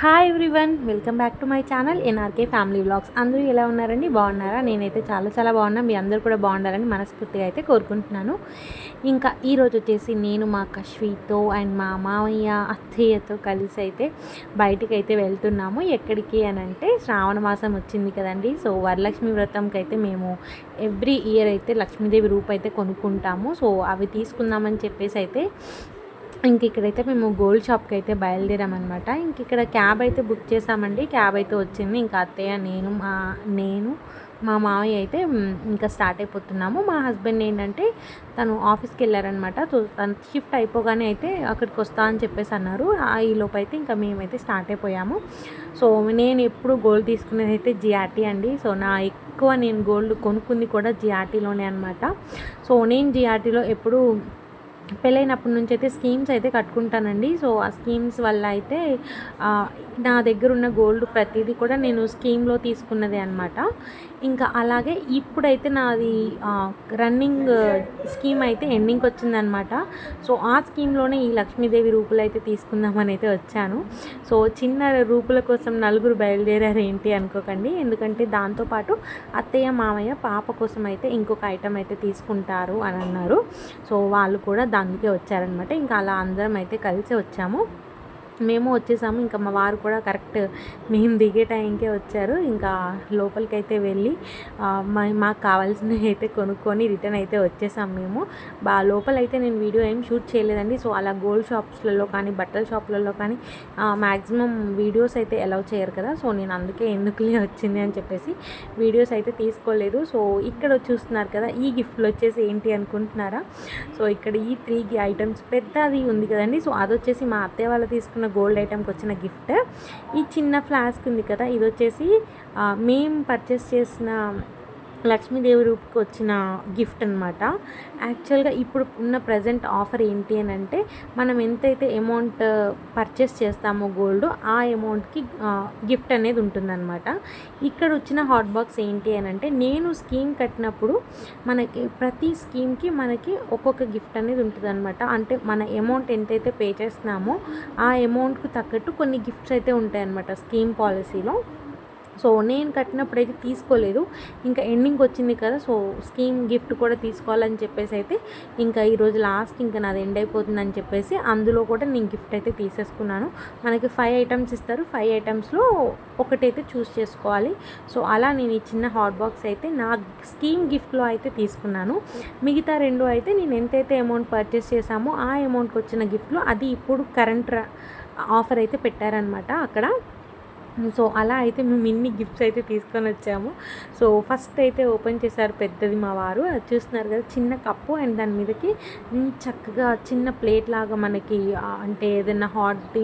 Hi everyone, welcome back to my channel NRK family vlogs. అందరూ ఎలా ఉన్నారండి? బాగున్నారా? నేనైతే చాలా బాగున్నా. మీ అందరూ కూడా బాగుండాలని మనస్ఫూర్తిగా అయితే కోరుకుంటున్నాను. ఇంకా ఈరోజు వచ్చేసి నేను మా కశ్వితో అండ్ మా మామయ్య అత్తయ్యతో కలిసి అయితే బయటికి అయితే వెళ్తున్నాము. ఎక్కడికి అని అంటే శ్రావణ మాసం వచ్చింది కదండి. సో వరలక్ష్మి వ్రతంకి అయితే మేము ఎవ్రీ ఇయర్ అయితే లక్ష్మీదేవి రూపు అయితే కొనుక్కుంటాము. సో అవి తీసుకుందామని చెప్పేసి అయితే ఇక్కడైతే మేము గోల్డ్ షాప్కి అయితే బయలుదేరామన్నమాట. ఇక్కడ క్యాబ్ అయితే బుక్ చేసామండి. క్యాబ్ అయితే వచ్చింది. ఇంకా అత్తయ్య నేను మా మామయ్య అయితే ఇంకా స్టార్ట్ అయిపోతున్నాము. మా హస్బెండ్ ఏంటంటే తను ఆఫీస్కి వెళ్ళారనమాట. తను షిఫ్ట్ అయిపోగానే అయితే అక్కడికి వస్తా అని చెప్పేసి అన్నారు. ఈ లోపు అయితే ఇంకా మేమైతే స్టార్ట్ అయిపోయాము. సో నేను ఎప్పుడు గోల్డ్ తీసుకునేది అయితే జిఆర్టీ అండి. సో నేను గోల్డ్ కొనుక్కుంది కూడా జిఆర్టీలోనే అనమాట. సో నేను జిఆర్టీలో ఎప్పుడు పెళ్ళైనప్పటి నుంచి అయితే స్కీమ్స్ అయితే కట్టుకుంటానండి. సో ఆ స్కీమ్స్ వల్ల అయితే నా దగ్గర ఉన్న గోల్డ్ ప్రతిదీ కూడా నేను స్కీమ్లో తీసుకున్నదే అనమాట. ఇంకా అలాగే ఇప్పుడైతే నాది రన్నింగ్ స్కీమ్ అయితే ఎండింగ్కి వచ్చిందనమాట. సో ఆ స్కీమ్లోనే ఈ లక్ష్మీదేవి రూపులు అయితే తీసుకుందామని అయితే వచ్చాను. సో చిన్న రూపుల కోసం నలుగురు బయలుదేరారు ఏంటి అనుకోకండి. ఎందుకంటే దాంతోపాటు అత్తయ్య మామయ్య పాప కోసం అయితే ఇంకొక ఐటెం అయితే తీసుకుంటారు అని అన్నారు. సో వాళ్ళు కూడా అందుకే వచ్చారనమాట. ఇంకా అలా అందరం అయితే కలిసి వచ్చాము. మేము వచ్చేసాము. ఇంకా మా వారు కూడా కరెక్ట్ మేము దిగే టైంకే వచ్చారు. ఇంకా లోపలికి అయితే వెళ్ళి మాకు కావాల్సినవి అయితే కొనుక్కొని రిటర్న్ అయితే వచ్చేసాము మేము. లోపలైతే నేను వీడియో ఏం షూట్ చేయలేదండి. సో అలా గోల్డ్ షాప్స్లలో కానీ బట్టల షాప్లలో కానీ మ్యాక్సిమం వీడియోస్ అయితే అలౌ చేయరు కదా. సో నేను అందుకే ఎందుకులే వచ్చింది అని చెప్పేసి వీడియోస్ అయితే తీసుకోలేదు. సో ఇక్కడ చూస్తున్నారు కదా, ఈ గిఫ్ట్లు వచ్చేసి ఏంటి అనుకుంటున్నారా? సో ఇక్కడ ఈ 3 ఐటమ్స్ పెద్దది ఉంది కదండి. సో అది వచ్చేసి మా అత్తయ్య వాళ్ళు తీసుకున్న గోల్డ్ ఐటమ్కి వచ్చిన గిఫ్ట్. ఈ చిన్న ఫ్లాస్క్ ఉంది కదా, ఇది వచ్చేసి మేము పర్చేస్ చేసిన లక్ష్మీదేవి రూపుకి వచ్చిన గిఫ్ట్ అనమాట. యాక్చువల్గా ఇప్పుడు ఉన్న ప్రజెంట్ ఆఫర్ ఏంటి అని అంటే మనం ఎంతైతే అమౌంట్ పర్చేస్ చేస్తామో గోల్డ్ ఆ అమౌంట్కి గిఫ్ట్ అనేది ఉంటుందన్నమాట. ఇక్కడ వచ్చిన హాట్ బాక్స్ ఏంటి అని అంటే నేను స్కీమ్ కట్టినప్పుడు మనకి ప్రతి స్కీమ్కి మనకి ఒక్కొక్క గిఫ్ట్ అనేది ఉంటుందన్నమాట. అంటే మన అమౌంట్ ఎంతైతే పే చేస్తున్నామో ఆ అమౌంట్కి తగ్గట్టు కొన్ని గిఫ్ట్స్ అయితే ఉంటాయన్నమాట స్కీమ్ పాలసీలో. సో నేను కట్టినప్పుడు అయితే తీసుకోలేదు. ఇంకా ఎండింగ్ వచ్చింది కదా, సో స్కీమ్ గిఫ్ట్ కూడా తీసుకోవాలని చెప్పేసి అయితే ఇంకా ఈరోజు లాస్ట్ ఇంకా నాది ఎండ్ అయిపోతుందని చెప్పేసి అందులో కూడా నేను గిఫ్ట్ అయితే తీసేసుకున్నాను. మనకి 5 ఐటమ్స్ ఇస్తారు. 5 ఐటమ్స్లో ఒకటైతే చూస్ చేసుకోవాలి. సో అలా నేను ఈ చిన్న హాట్ బాక్స్ అయితే నా స్కీమ్ గిఫ్ట్లో అయితే తీసుకున్నాను. మిగతా 2 అయితే నేను ఎంతైతే అమౌంట్ పర్చేస్ చేశామో ఆ అమౌంట్కి వచ్చిన గిఫ్ట్లో అది ఇప్పుడు కరెంట్ ఆఫర్ అయితే పెట్టారనమాట అక్కడ. సో అలా అయితే మేము ఇన్ని గిఫ్ట్స్ అయితే తీసుకొని వచ్చాము. సో ఫస్ట్ అయితే ఓపెన్ చేశారు పెద్దది మా వారు. అది చూస్తున్నారు కదా, చిన్న కప్పు అండ్ దాని మీదకి చక్కగా చిన్న ప్లేట్ లాగా మనకి అంటే ఏదైనా హాట్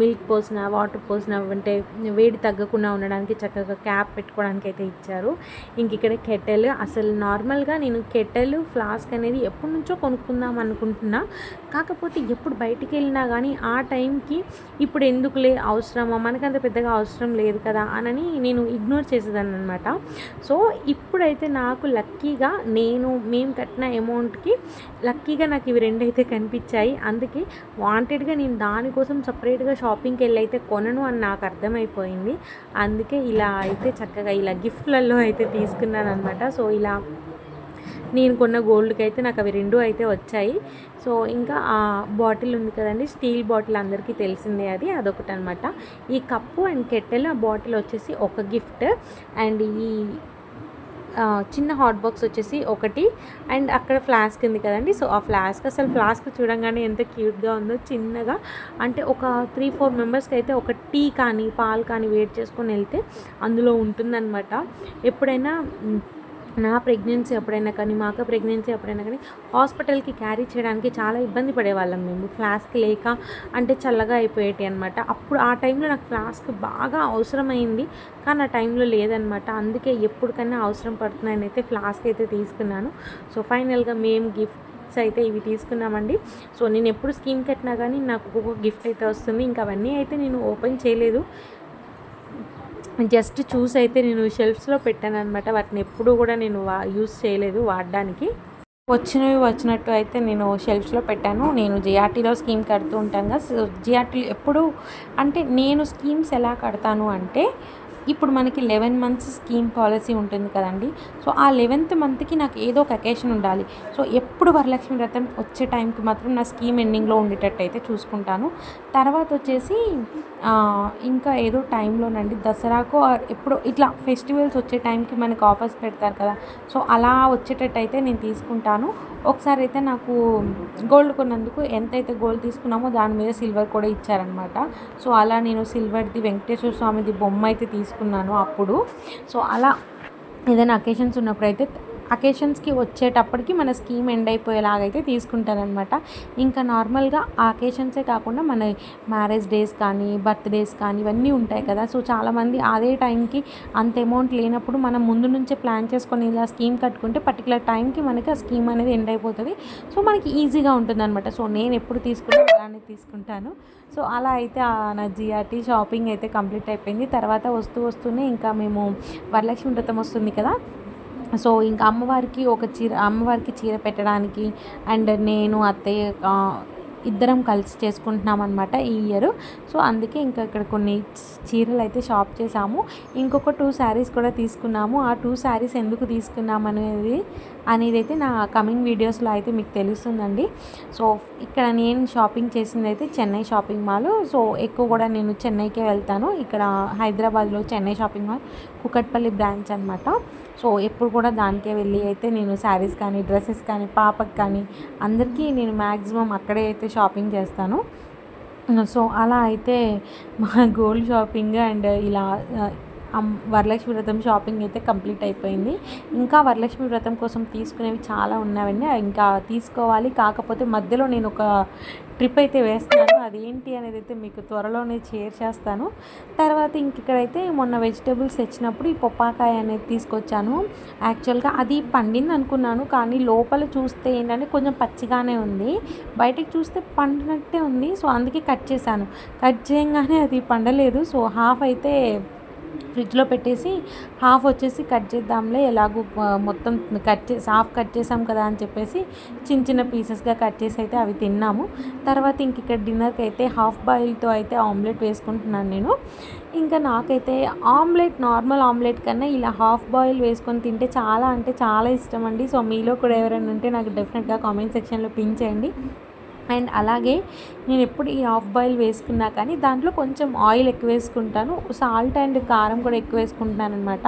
మిల్క్ పోసిన వాటర్ పోసిన అంటే వేడి తగ్గకుండా ఉండడానికి చక్కగా క్యాప్ పెట్టుకోవడానికి అయితే ఇచ్చారు. ఇక్కడ కెటల్, అసలు నార్మల్గా నేను కెటల్ ఫ్లాస్క్ అనేది ఎప్పటి నుంచో కొనుక్కుందాం అనుకుంటున్నా. కాకపోతే ఎప్పుడు బయటికి వెళ్ళినా కానీ ఆ టైంకి ఇప్పుడు ఎందుకులే అవసరమా, మనకంత పెద్దగా అవసరం లేదు కదా అని నేను ఇగ్నోర్ చేసేదాన్ని అనమాట. సో ఇప్పుడైతే నాకు లక్కీగా మేము కట్టిన అమౌంట్కి లక్కీగా నాకు ఇవి 2 అయితే కనిపించాయి. అందుకే వాంటెడ్గా నేను దానికోసం సపరేట్గా షాపింగ్కి వెళ్ళి అయితే కొనను అని నాకు అర్థమైపోయింది. అందుకే ఇలా అయితే చక్కగా ఇలా గిఫ్ట్లలో అయితే తీసుకున్నాను అనమాట. సో ఇలా నేను కొన్న గోల్డ్కి అయితే నాకు అవి 2 అయితే వచ్చాయి. సో ఇంకా ఆ బాటిల్ ఉంది కదండి, స్టీల్ బాటిల్ అందరికీ తెలిసిందే, అదొకటి అనమాట. ఈ కప్పు అండ్ కెట్టెల్, ఆ బాటిల్ వచ్చేసి ఒక గిఫ్ట్. అండ్ ఈ చిన్న హాట్ బాక్స్ వచ్చేసి ఒకటి. అండ్ అక్కడ ఫ్లాస్క్ ఉంది కదండి. సో ఆ ఫ్లాస్క్, అసలు ఫ్లాస్క్ చూడంగానే ఎంత క్యూట్గా ఉందో, చిన్నగా. అంటే ఒక 3-4 మెంబర్స్కి అయితే ఒక టీ కానీ పాలు కానీ వేడి చేసుకొని వెళ్తే అందులో ఉంటుందన్నమాట. ఎప్పుడైనా నా ప్రెగ్నెన్సీ ఎప్పుడైనా కానీ మా అక్క ప్రెగ్నెన్సీ ఎప్పుడైనా కానీ హాస్పిటల్కి క్యారీ చేయడానికి చాలా ఇబ్బంది పడేవాళ్ళం మేము, ఫ్లాస్క్ లేక. అంటే చల్లగా అయిపోయేటి అనమాట. అప్పుడు ఆ టైంలో నాకు ఫ్లాస్క్ బాగా అవసరమైంది, కానీ ఆ టైంలో లేదనమాట. అందుకే ఎప్పటికైనా అవసరం పడుతున్నాయని అయితే ఫ్లాస్క్ అయితే తీసుకున్నాను. సో ఫైనల్గా మేము గిఫ్ట్స్ అయితే ఇవి తీసుకున్నామండి. సో నేను ఎప్పుడు స్కీమ్ కట్టినా కానీ నాకు ఒక్కొక్క గిఫ్ట్ అయితే వస్తుంది. ఇంకా అవన్నీ అయితే నేను ఓపెన్ చేయలేదు, జస్ట్ చూసి అయితే నేను షెల్ఫ్స్లో పెట్టాను అనమాట. వాటిని ఎప్పుడూ కూడా నేను యూస్ చేయలేదు వాడడానికి. వచ్చినవి వచ్చినట్టు అయితే నేను షెల్ఫ్స్లో పెట్టాను. నేను జిఆర్టీలో స్కీమ్ కడుతూ ఉంటాను కదా. సో జిఆర్టీలో ఎప్పుడు అంటే నేను స్కీమ్స్ ఎలా కడతాను అంటే, ఇప్పుడు మనకి 11 మంత్స్ స్కీమ్ పాలసీ ఉంటుంది కదండి. సో ఆ 11th మంత్కి నాకు ఏదో ఒక అకేషన్ ఉండాలి. సో ఎప్పుడు వరలక్ష్మి వ్రతం వచ్చే టైంకి మాత్రం నా స్కీమ్ ఎండింగ్లో ఉండేటట్టు అయితే చూసుకుంటాను. తర్వాత వచ్చేసి ఇంకా ఏదో టైంలోనండి దసరాకు ఎప్పుడో ఇట్లా ఫెస్టివల్స్ వచ్చే టైంకి మనకి ఆఫర్స్ పెడతారు కదా. సో అలా వచ్చేటట్టు అయితే నేను తీసుకుంటాను. ఒకసారి అయితే నాకు గోల్డ్ కొన్నందుకు ఎంతైతే గోల్డ్ తీసుకున్నామో దాని మీద సిల్వర్ కూడా ఇచ్చారనమాట. సో అలా నేను సిల్వర్ది వెంకటేశ్వర స్వామిది బొమ్మ అయితే తీసుకున్నాను అప్పుడు. సో అలా ఏదైనా అకేషన్స్ ఉన్నప్పుడైతే అకేషన్స్కి వచ్చేటప్పటికి మన స్కీమ్ ఎండ్ అయిపోయేలాగైతే తీసుకుంటారనమాట. ఇంకా నార్మల్గా ఆ అకేషన్సే కాకుండా మన మ్యారేజ్ డేస్ కానీ బర్త్డేస్ కానీ ఇవన్నీ ఉంటాయి కదా. సో చాలామంది అదే టైంకి అంత అమౌంట్ లేనప్పుడు మనం ముందు నుంచే ప్లాన్ చేసుకొని ఇలా స్కీమ్ కట్టుకుంటే పర్టికులర్ టైంకి మనకి ఆ స్కీమ్ అనేది ఎండ్ అయిపోతుంది. సో మనకి ఈజీగా ఉంటుందన్నమాట. సో నేను ఎప్పుడు తీసుకున్నా అలానే తీసుకుంటాను. సో అలా అయితే నా జిఆర్టీ షాపింగ్ అయితే కంప్లీట్ అయిపోయింది. తర్వాత వస్తూనే ఇంకా మేము వరలక్ష్మి వ్రతం వస్తుంది కదా. సో ఇంకా అమ్మవారికి చీర పెట్టడానికి అండ్ నేను అత్తయ్య ఇద్దరం కలిసి చేసుకుంటున్నాం అనమాట ఈ ఇయర్. సో అందుకే ఇంకా ఇక్కడ కొన్ని చీరలు అయితే షాప్ చేసాము. ఇంకొక 2 శారీస్ కూడా తీసుకున్నాము. ఆ 2 శారీస్ ఎందుకు తీసుకున్నాము అనేది అయితే నా కమింగ్ వీడియోస్లో అయితే మీకు తెలుస్తుందండి. సో ఇక్కడ నేను షాపింగ్ చేసింది అయితే చెన్నై షాపింగ్ మాల్. సో ఎక్కువ కూడా నేను చెన్నైకే వెళ్తాను. ఇక్కడ హైదరాబాద్లో Chennai shopping mall Kukatpally branch అనమాట. సో ఎప్పుడు కూడా దానికే వెళ్ళి అయితే నేను శారీస్ కానీ డ్రెస్సెస్ కానీ పాపకి కానీ అందరికీ నేను మ్యాక్సిమం అక్కడే అయితే షాపింగ్ చేస్తాను. సో అలా అయితే మా గోల్డ్ షాపింగ్ అండ్ ఇలా వరలక్ష్మి వ్రతం షాపింగ్ అయితే కంప్లీట్ అయిపోయింది. ఇంకా వరలక్ష్మి వ్రతం కోసం తీసుకునేవి చాలా ఉన్నాయండి, ఇంకా తీసుకోవాలి. కాకపోతే మధ్యలో నేను ఒక ట్రిప్ అయితే వేస్తాను, అదేంటి అనేది అయితే మీకు త్వరలోనే షేర్ చేస్తాను. తర్వాత ఇక్కడైతే మొన్న వెజిటేబుల్స్ తెచ్చినప్పుడు ఈ పొప్పాకాయ అనేది తీసుకొచ్చాను. యాక్చువల్గా అది పండింది అనుకున్నాను, కానీ లోపల చూస్తే ఏంటంటే కొంచెం పచ్చిగానే ఉంది, బయటకు చూస్తే పండినట్టే ఉంది. సో అందుకే కట్ చేశాను. కట్ చేయగానే అది పండలేదు. సో హాఫ్ అయితే ఫ్రిడ్జ్లో పెట్టేసి హాఫ్ వచ్చేసి కట్ చేద్దాంలే, ఎలాగో మొత్తం హాఫ్ కట్ చేసాం కదా అని చెప్పేసి చిన్న పీసెస్గా కట్ చేసి అయితే అవి తిన్నాము. తర్వాత ఇక్కడ డిన్నర్కి అయితే హాఫ్ బాయిల్తో అయితే ఆమ్లెట్ వేసుకుంటున్నాను నేను. ఇంకా నాకైతే నార్మల్ ఆమ్లెట్ కన్నా ఇలా హాఫ్ బాయిల్ వేసుకొని తింటే చాలా అంటే చాలా ఇష్టం అండి. సో మీలో కూడా ఎవరైనా ఉంటే నాకు డెఫినెట్గా కామెంట్ సెక్షన్లో పిన్ చేయండి. అండ్ అలాగే నేను ఎప్పుడు ఈ హాఫ్ బాయిల్ వేసుకున్నా కానీ దాంట్లో కొంచెం ఆయిల్ ఎక్కువ వేసుకుంటాను, సాల్ట్ అండ్ కారం కూడా ఎక్కువ వేసుకుంటున్నాను అనమాట.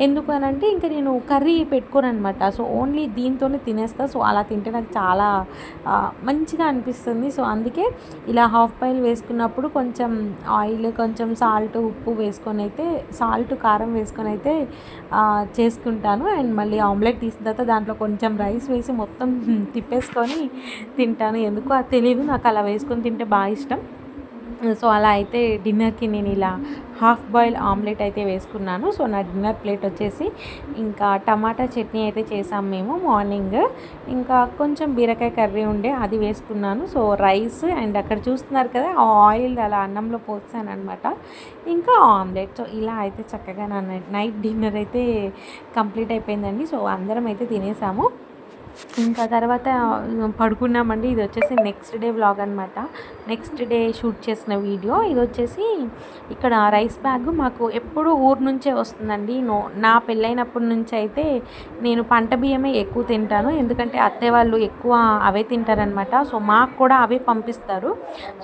ఎందుకు అనంటే ఇంకా నేను కర్రీ పెట్టుకోను అనమాట. సో ఓన్లీ దీంతోనే తినేస్తా. సో అలా తింటే నాకు చాలా మంచిగా అనిపిస్తుంది. సో అందుకే ఇలా హాఫ్ బాయిల్ వేసుకున్నప్పుడు కొంచెం ఆయిల్, కొంచెం సాల్ట్, ఉప్పు వేసుకొని అయితే కారం వేసుకొని అయితే చేసుకుంటాను. అండ్ మళ్ళీ ఆమ్లెట్ తీసిన తర్వాత దాంట్లో కొంచెం రైస్ వేసి మొత్తం తిప్పేసుకొని తింటాను. ఎందుకు తెలియదు, నాకు అలా వేసుకొని తింటే బాగా ఇష్టం. సో అలా అయితే డిన్నర్కి నేను ఇలా హాఫ్ బాయిల్ ఆమ్లెట్ అయితే వేసుకున్నాను. సో నా డిన్నర్ ప్లేట్ వచ్చేసి ఇంకా టమాటా చట్నీ అయితే చేసాం మేము మార్నింగ్. ఇంకా కొంచెం బీరకాయ కర్రీ ఉండే అది వేసుకున్నాను. సో రైస్ అండ్ అక్కడ చూస్తున్నారు కదా ఆయిల్ అలా అన్నంలో పోసాను అనమాట. ఇంకా ఆమ్లెట్. సో ఇలా అయితే చక్కగా నా నైట్ డిన్నర్ అయితే కంప్లీట్ అయిపోయిందండి. సో అందరం అయితే తినేసాము. ఇంకా తర్వాత పడుకున్నామండి. ఇది వచ్చేసి నెక్స్ట్ డే వ్లాగ్ అనమాట. నెక్స్ట్ డే షూట్ చేసిన వీడియో ఇది వచ్చేసి. ఇక్కడ రైస్ బ్యాగ్ మాకు ఎప్పుడు ఊరు నుంచే వస్తుందండి. నా పెళ్ళైనప్పటి నుంచి అయితే నేను పంట బియ్యమే ఎక్కువ తింటాను, ఎందుకంటే అత్తయ్య వాళ్ళు ఎక్కువ అవే తింటారనమాట. సో మాకు కూడా అవే పంపిస్తారు.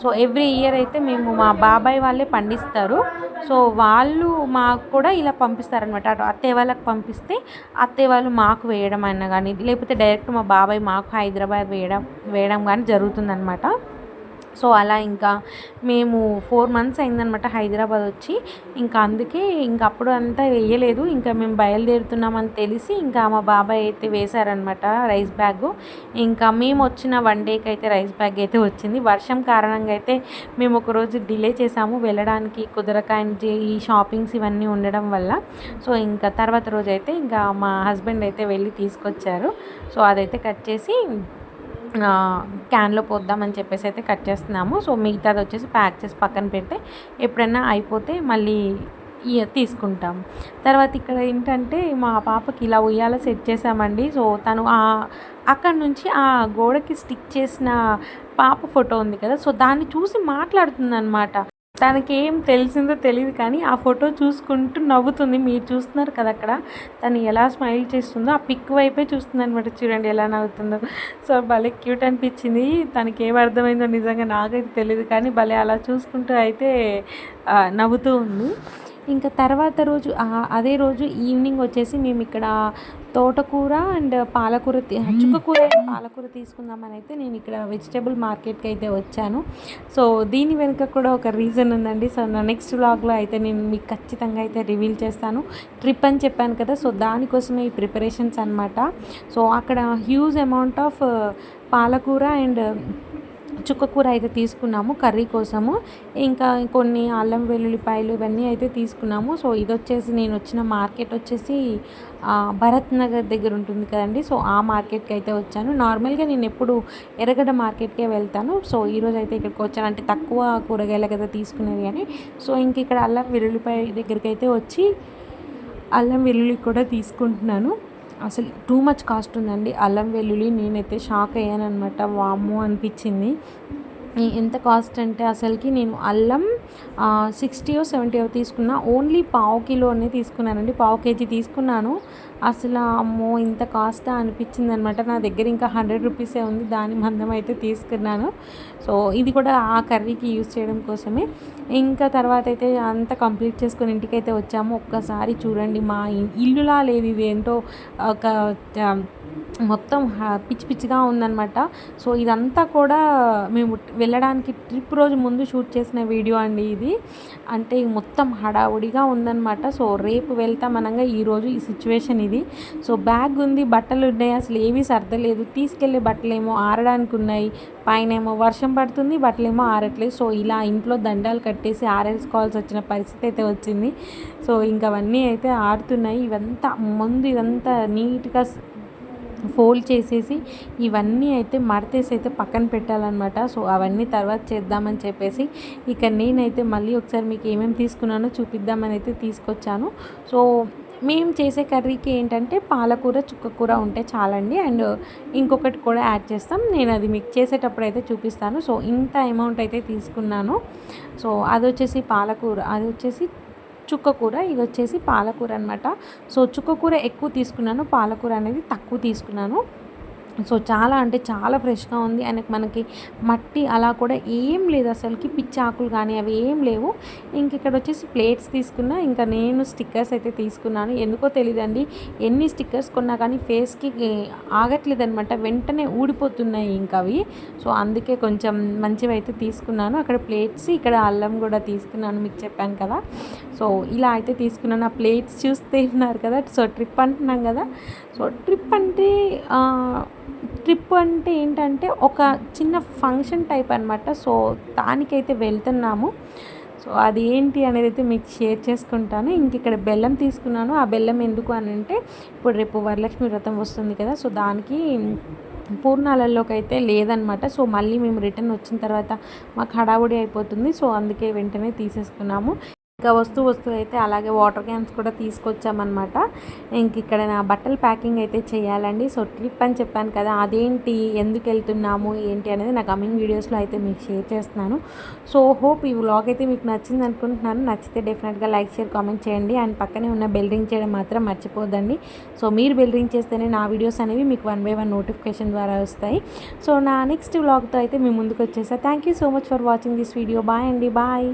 సో ఎవ్రీ ఇయర్ అయితే మేము మా బాబాయ్ వాళ్ళే పండిస్తారు. సో వాళ్ళు మాకు కూడా ఇలా పంపిస్తారనమాట. అటు అత్తయ్య వాళ్ళకి పంపిస్తే అత్తయ్య వాళ్ళు మాకు వేయడం అయినా కానీ, లేకపోతే డైరెక్ట్ మా బాబాయ్ మాకు హైదరాబాద్ వేయడం కానీ జరుగుతుందనమాట. సో అలా ఇంకా మేము 4 months అయిందనమాట హైదరాబాద్ వచ్చి. ఇంకా అందుకే అప్పుడు అంతా వేయలేదు. ఇంకా మేము బయలుదేరుతున్నామని తెలిసి ఇంకా మా బాబాయ్ అయితే వేశారనమాట రైస్ బ్యాగ్. ఇంకా మేము వచ్చిన 1 dayకి అయితే రైస్ బ్యాగ్ అయితే వచ్చింది. వర్షం కారణంగా అయితే మేము ఒకరోజు డిలే చేసాము, వెళ్ళడానికి కుదరక ఈ షాపింగ్స్ ఇవన్నీ ఉండడం వల్ల. సో ఇంకా తర్వాత రోజు అయితే ఇంకా మా హస్బెండ్ అయితే వెళ్ళి తీసుకొచ్చారు. సో అదైతే కట్ చేసి క్యాన్లో పోద్దామని చెప్పేసి అయితే కట్ చేస్తున్నాము. సో మిగతాది వచ్చేసి ప్యాక్ చేసి పక్కన పెడితే ఎప్పుడైనా అయిపోతే మళ్ళీ తీసుకుంటాం. తర్వాత ఇక్కడ ఏంటంటే మా పాపకి ఇలా ఉయ్యాల సెట్ చేసామండి. సో తను అక్కడ నుంచి ఆ గోడకి స్టిక్ చేసిన పాప ఫోటో ఉంది కదా, సో దాన్ని చూసి మాట్లాడుతుందనమాట. తనకేం తెలిసిందో తెలియదు కానీ ఆ ఫోటో చూసుకుంటూ నవ్వుతుంది. మీరు చూస్తున్నారు కదా అక్కడ తను ఎలా స్మైల్ చేస్తుందో, ఆ పిక్ వైపే చూస్తుంది అనమాట. చూడండి ఎలా నవ్వుతుందో. సో భలే క్యూట్ అనిపించింది. తనకి ఏం అర్థమైందో నిజంగా నాకైతే తెలియదు కానీ భలే అలా చూసుకుంటూ అయితే నవ్వుతూ ఉంది. ఇంకా తర్వాత రోజు అదే రోజు ఈవినింగ్ వచ్చేసి మేము ఇక్కడ తోటకూర అండ్ పాలకూర చుక్కకూర అండ్ పాలకూర తీసుకుందామని అయితే నేను ఇక్కడ వెజిటేబుల్ మార్కెట్కి అయితే వచ్చాను. సో దీని వెనుక కూడా ఒక రీజన్ ఉందండి. సో నా నెక్స్ట్ వ్లాగ్లో అయితే నేను మీకు ఖచ్చితంగా అయితే రివీల్ చేస్తాను. ట్రిప్ అని చెప్పాను కదా, సో దానికోసమే ఈ ప్రిపరేషన్స్ అనమాట. సో అక్కడ హ్యూజ్ అమౌంట్ ఆఫ్ పాలకూర అండ్ చుక్కకూర అయితే తీసుకున్నాము కర్రీ కోసము. ఇంకా కొన్ని అల్లం వెల్లుల్లిపాయలు ఇవన్నీ అయితే తీసుకున్నాము. సో ఇది వచ్చేసి నేను వచ్చిన మార్కెట్ వచ్చేసి భరత్ నగర్ దగ్గర ఉంటుంది కదండి. సో ఆ మార్కెట్కి అయితే వచ్చాను. నార్మల్గా నేను ఎప్పుడు ఎర్రగడ్డ మార్కెట్కే వెళ్తాను. సో ఈరోజు అయితే ఇక్కడికి వచ్చాను, అంటే తక్కువ కూరగాయలు కదా తీసుకునేది అని. సో ఇంక ఇక్కడ అల్లం వెల్లుల్లిపాయ దగ్గరికి అయితే వచ్చి అల్లం వెల్లుల్లి కూడా తీసుకుంటున్నాను. అసలు టూ మచ్ కాస్ట్ ఉందండి అల్లం వెల్లుల్లి. నేనైతే షాక్ అయ్యాను అనమాట. వామ్మో అనిపించింది. ఎంత కాస్ట్ అంటే అసలుకి నేను అల్లం 60 or 70 తీసుకున్నా. ఓన్లీ పావు కిలోనే తీసుకున్నానండి, పావు కేజీ తీసుకున్నాను. అసలు అమ్మో ఇంత కాస్టా అనిపించింది అనమాట. నా దగ్గర ఇంకా 100 రూపీసే ఉంది, దాని మందం అయితే తీసుకున్నాను. సో ఇది కూడా ఆ కర్రీకి యూజ్ చేయడం కోసమే. ఇంకా తర్వాత అయితే అంతా కంప్లీట్ చేసుకొని ఇంటికైతే వచ్చాము. ఒక్కసారి చూడండి, మా ఇల్లులా లేదు ఇది, ఏంటో ఒక మొత్తం పిచ్చి పిచ్చిగా ఉందన్నమాట. సో ఇదంతా కూడా మేము వెళ్ళడానికి ట్రిప్ రోజు ముందు షూట్ చేసిన వీడియో అండి ఇది. అంటే మొత్తం హడావుడిగా ఉందన్నమాట. సో రేపు వెళ్తామనగా ఈరోజు ఈ సిచ్యువేషన్ ఇది. సో బ్యాగ్ ఉంది, బట్టలు ఉన్నాయి, అసలు ఏమీ సర్దలేదు. తీసుకెళ్ళే బట్టలేమో ఆరడానికి ఉన్నాయి, పైన ఏమో వర్షం పడుతుంది, బట్టలేమో ఆరట్లేదు. సో ఇలా ఇంట్లో దండాలు కట్టేసి ఆరేసుకోవాల్సి వచ్చిన పరిస్థితి అయితే వచ్చింది. సో ఇంకా అవన్నీ అయితే ఆరుతున్నాయి. ఇదంతా నీట్గా ఫోల్డ్ చేసేసి ఇవన్నీ అయితే మడతేసి అయితే పక్కన పెట్టాలన్నమాట. సో అవన్నీ తర్వాత చేద్దామని చెప్పేసి ఇక నేనైతే మళ్ళీ ఒకసారి మీకు ఏమేమి తీసుకున్నానో చూపిద్దామని అయితే తీసుకొచ్చాను. సో మేము చేసే కర్రీకి ఏంటంటే పాలకూర చుక్కకూర ఉంటే చాలండి, అండ్ ఇంకొకటి కూడా యాడ్ చేస్తాం. నేను అది మీకు చేసేటప్పుడు అయితే చూపిస్తాను. సో ఇంత అమౌంట్ అయితే తీసుకున్నాను. సో అది వచ్చేసి పాలకూర, అది వచ్చేసి చుక్కకూర, ఇది వచ్చేసి పాలకూర అనమాట. సో చుక్కకూర ఎక్కువ తీసుకున్నాను, పాలకూర అనేది తక్కువ తీసుకున్నాను. సో చాలా అంటే చాలా ఫ్రెష్గా ఉంది. అండ్ మనకి మట్టి అలా కూడా ఏం లేదు, అసలుకి పిచ్చి ఆకులు కానీ అవి ఏం లేవు. ఇంక ఇక్కడ వచ్చేసి ప్లేట్స్ తీసుకున్నా. ఇంకా నేను స్టిక్కర్స్ అయితే తీసుకున్నాను. ఎందుకో తెలియదండి, ఎన్ని స్టిక్కర్స్ కొన్నా కానీ ఫేస్కి ఆగట్లేదు అనమాట, వెంటనే ఊడిపోతున్నాయి ఇంకా అవి. సో అందుకే కొంచెం మంచివి అయితే తీసుకున్నాను. అక్కడ ప్లేట్స్, ఇక్కడ అల్లం కూడా తీసుకున్నాను, మీకు చెప్పాను కదా. సో ఇలా అయితే తీసుకున్నాను. ఆ ప్లేట్స్ చూస్తే ఉన్నారు కదా. సో ట్రిప్ అంటున్నాం కదా. సో ట్రిప్ అంటే ఏంటంటే ఒక చిన్న ఫంక్షన్ టైప్ అనమాట. సో దానికైతే వెళ్తున్నాము. సో అది ఏంటి అనేది అయితే మీకు షేర్ చేసుకుంటాను. ఇంక ఇక్కడ బెల్లం తీసుకున్నాను. ఆ బెల్లం ఎందుకు అని అంటే ఇప్పుడు రేపు వరలక్ష్మి వ్రతం వస్తుంది కదా. సో దానికి పూర్ణాలలోకి అయితే లేదనమాట. సో మళ్ళీ మేము రిటర్న్ వచ్చిన తర్వాత మాకు హడావుడి అయిపోతుంది. సో అందుకే వెంటనే తీసేసుకున్నాము. ఇంకా వస్తువు అయితే అలాగే వాటర్ క్యాన్స్ కూడా తీసుకొచ్చామన్నమాట. ఇంక ఇక్కడ నా బట్టలు ప్యాకింగ్ అయితే చేయాలండి. సో ట్రిప్ అని చెప్పాను కదా, అదేంటి, ఎందుకు వెళ్తున్నాము ఏంటి అనేది నా కమింగ్ వీడియోస్లో అయితే మీకు షేర్ చేస్తున్నాను. సో హోప్ ఈ వ్లాగ్ అయితే మీకు నచ్చింది అనుకుంటున్నాను. నచ్చితే డెఫినెట్గా లైక్, షేర్, కామెంట్ చేయండి. అండ్ పక్కనే ఉన్న బెల్ రింగ్ చేయడం మాత్రం మర్చిపోద్దండి. సో మీరు బెల్ రింగ్ చేస్తేనే నా వీడియోస్ అనేవి మీకు 1 by 1 నోటిఫికేషన్ ద్వారా వస్తాయి. సో నా నెక్స్ట్ వ్లాగ్తో అయితే మీ ముందుకు వచ్చేసా. Thank you so much for watching this video. Bye అండి, బాయ్.